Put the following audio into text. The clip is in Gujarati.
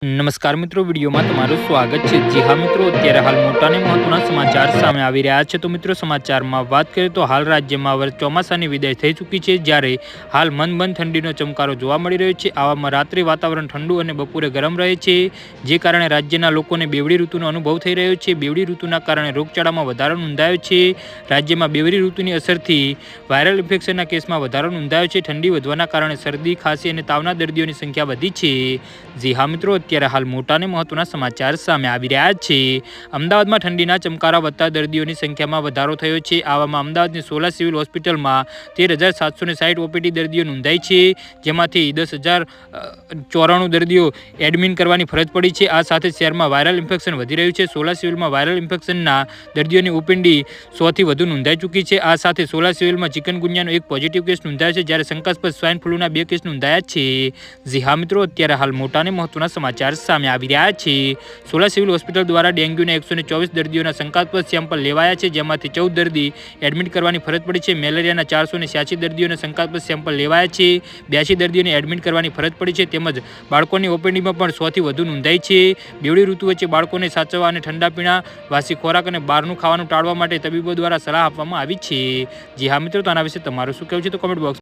નમસ્કાર મિત્રો, વિડીયોમાં તમારું સ્વાગત છે। જી હા મિત્રો, અત્યારે હાલ મોટા અને મહત્વના સમાચાર સામે આવી રહ્યા છે। તો મિત્રો, સમાચારમાં વાત કરીએ તો હાલ રાજ્યમાં ચોમાસાની વિદાય થઈ ચૂકી છે, જ્યારે હાલ મનબંધ ઠંડીનો ચમકારો જોવા મળી રહ્યો છે। આવામાં રાત્રે વાતાવરણ ઠંડુ અને બપોરે ગરમ રહે છે, જે કારણે રાજ્યના લોકોને બેવડી ઋતુનો અનુભવ થઈ રહ્યો છે। બેવડી ઋતુના કારણે રોગચાળામાં વધારો નોંધાયો છે। રાજ્યમાં બેવડી ઋતુની અસરથી વાયરલ ઇન્ફેક્શનના કેસમાં વધારો નોંધાયો છે। ઠંડી વધવાના કારણે શરદી, ખાંસી અને તાવના દર્દીઓની સંખ્યા વધી છે। જી હા મિત્રો, અત્યારે હાલ મોટા અને મહત્વના સમાચાર સામે આવી રહ્યા છે। અમદાવાદમાં ઠંડીના ચમકારા વધતા દર્દીઓની સંખ્યામાં વધારો થયો છે। આવામાં અમદાવાદની સોલા સિવિલ હોસ્પિટલમાં 13,760 ઓપીડી દર્દીઓ નોંધાઈ છે, જેમાંથી 10,094 દર્દીઓ એડમિટ કરવાની ફરજ પડી છે। આ સાથે શહેરમાં વાયરલ ઇન્ફેક્શન વધી રહ્યું છે। સોલા સિવિલમાં વાયરલ ઇન્ફેક્શનના દર્દીઓની ઓપીડી 100થી વધુ નોંધાઈ ચૂકી છે। આ સાથે સોલા સિવિલમાં ચિકનગુનિયાનો એક પોઝિટિવ કેસ નોંધાયો છે, જ્યારે શંકાસ્પદ સ્વાઇન ફ્લૂના 2 કેસ નોંધાયા છે। જી હા મિત્રો, અત્યારે હાલ મોટા અને મહત્વના સમાચાર સામે આવી રહ્યા છે। સોલા સિવિલ હોસ્પિટલ દ્વારા ડેન્ગ્યુના 124 દર્દીઓના શંકાસ્પદ સેમ્પલ લેવાયા છે, જેમાંથી 14 દર્દી એડમિટ કરવાની ફરજ પડી છે। મેલેરિયાના 486 દર્દીઓના શંકાસ્પદ સેમ્પલ લેવાયા છે। 82 દર્દીઓને એડમિટ કરવાની ફરજ પડી છે, તેમજ બાળકોની ઓપીડીમાં પણ 100થી વધુ નોંધાઈ છે। બેવડી ઋતુ વચ્ચે બાળકોને સાચવવા અને ઠંડા પીણા, વાસી ખોરાક અને બહારનું ખાવાનું ટાળવા માટે તબીબો દ્વારા સલાહ આપવામાં આવી છે। જી હા મિત્રો, તો આના વિશે તમારું શું કહેવું છે તો કમેન્ટ બોક્સ